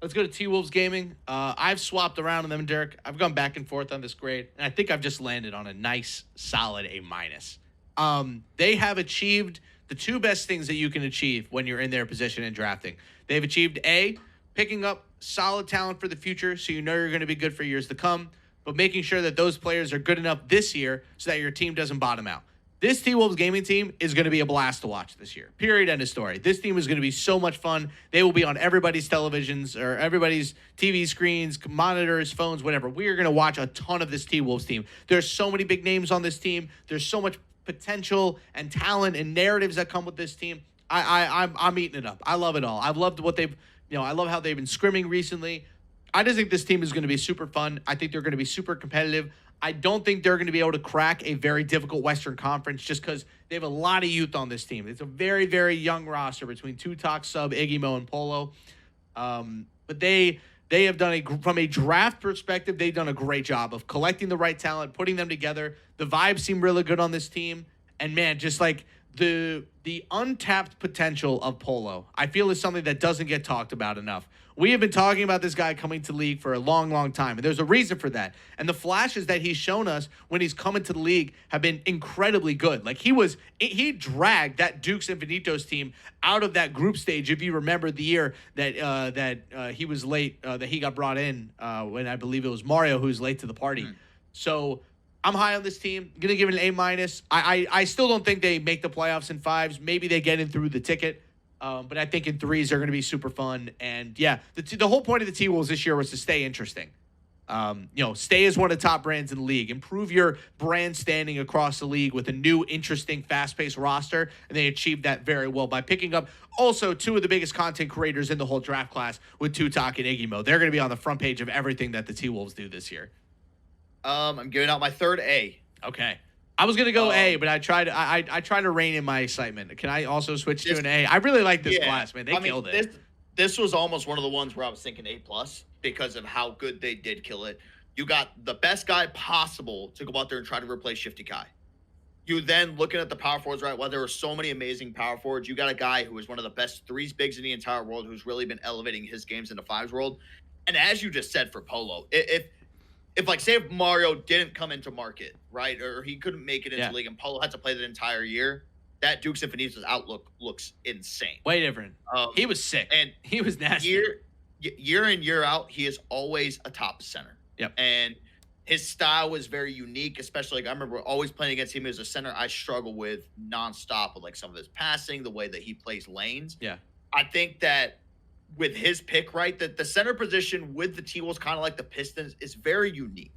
Let's go to T-Wolves Gaming. I've swapped around on them, Dirk. I've gone back and forth on this grade, and I think I've just landed on a nice, solid A-. They have achieved the two best things that you can achieve when you're in their position in drafting. They've achieved A, picking up solid talent for the future so you know you're going to be good for years to come, but making sure that those players are good enough this year so that your team doesn't bottom out. This T-Wolves gaming team is going to be a blast to watch this year. Period. End of story. This team is going to be so much fun. They will be on everybody's televisions or everybody's TV screens, monitors, phones, whatever. We are going to watch a ton of this T-Wolves team. There's so many big names on this team. There's so much potential and talent and narratives that come with this team. I'm eating it up. I love it all. I've loved what they've, I love how they've been scrimming recently. I just think this team is going to be super fun. I think they're going to be super competitive. I don't think they're going to be able to crack a very difficult Western Conference just because they have a lot of youth on this team. It's a very, very young roster between Tutok, Sub, Iggymo, and Polo. But they have done from a draft perspective, they've done a great job of collecting the right talent, putting them together. The vibes seem really good on this team. And man, just like the untapped potential of Polo, I feel is something that doesn't get talked about enough. We have been talking about this guy coming to the league for a long, long time, and there's a reason for that. And the flashes that he's shown us when he's coming to the league have been incredibly good. Like he dragged that Dukes Infinitos team out of that group stage. If you remember the year that he was late, that he got brought in when I believe it was Mario who was late to the party. So I'm high on this team. I'm gonna give it an A-. I still don't think they make the playoffs in 5s. Maybe they get in through the ticket. But I think in 3s they're going to be super fun. And yeah, the whole point of the T-Wolves this year was to stay interesting. Stay as one of the top brands in the league. Improve your brand standing across the league with a new, interesting, fast-paced roster. And they achieved that very well by picking up also 2 of the biggest content creators in the whole draft class with Tutok and Iggymo. They're going to be on the front page of everything that the T-Wolves do this year. I'm giving out my third A. Okay. I was gonna go A, but I tried to rein in my excitement. Can I also switch to an A? I really like this class, man. They killed it. This was almost one of the ones where I was thinking A+ because of how good they did kill it. You got the best guy possible to go out there and try to replace Shifty Kai. You then looking at the power forwards, right? Well, there were so many amazing power forwards. You got a guy who is one of the best 3s bigs in the entire world, who's really been elevating his games in the 5s world. And as you just said for Polo, if like, say if Mario didn't come into market, right, or he couldn't make it into league and Polo had to play the entire year, that Dukes Infinitos outlook looks insane. Way different. He was sick. And he was nasty. Year in, year out, he is always a top center. Yep. And his style was very unique, especially like I remember always playing against him as a center. I struggle with nonstop with like some of his passing, the way that he plays lanes. Yeah. I think that with his pick, right, that the center position with the T-Wolves, kind of like the Pistons, is very unique.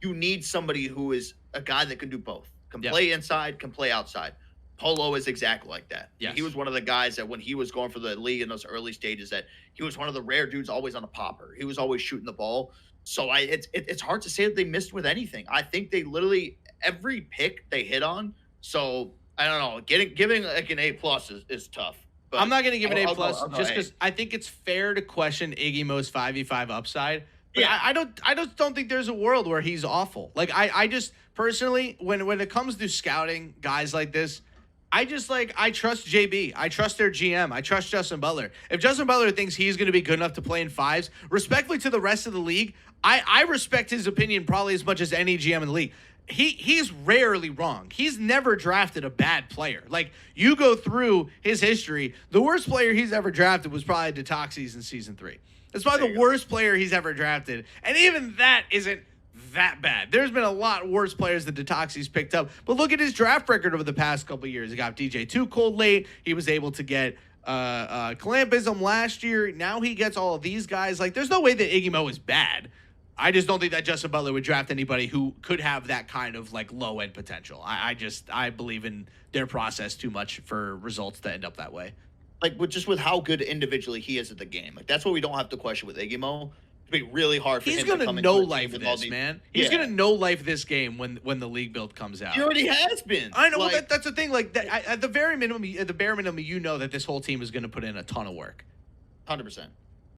You need somebody who is a guy that can do both, can play inside, can play outside. Polo is exactly like that. Yes. He was one of the guys that when he was going for the league in those early stages, that he was one of the rare dudes always on a popper. He was always shooting the ball. So it's hard to say that they missed with anything. I think they literally every pick they hit on. So I don't know, giving like an A+ is tough. But I'm not going to give it A+ just because I think it's fair to question Iggymo's 5v5 upside. But yeah. I don't think there's a world where he's awful. Like I just personally, when it comes to scouting guys like this, I trust JB. I trust their GM. I trust Justin Butler. If Justin Butler thinks he's going to be good enough to play in 5s, respectfully to the rest of the league, I respect his opinion probably as much as any GM in the league. He's rarely wrong. He's never drafted a bad player. Like, you go through his history, the worst player he's ever drafted was probably Detoxys in Season 3. That's probably the worst player he's ever drafted. And even that isn't that bad. There's been a lot worse players that Detoxys picked up. But look at his draft record over the past couple of years. He got DJ Too Cold late. He was able to get Clampism last year. Now he gets all of these guys. Like, there's no way that Iggymo is bad. I just don't think that Justin Butler would draft anybody who could have that kind of like low end potential. I believe in their process too much for results to end up that way. Like with how good individually he is at the game. Like that's what we don't have to question with Iggymo. It'd be really hard for him to come into He's gonna know life this, man. He's gonna know life this game when the league build comes out. He already has been. I know. Like, that's the thing. Like at the bare minimum, you know that this whole team is gonna put in a ton of work. 100%.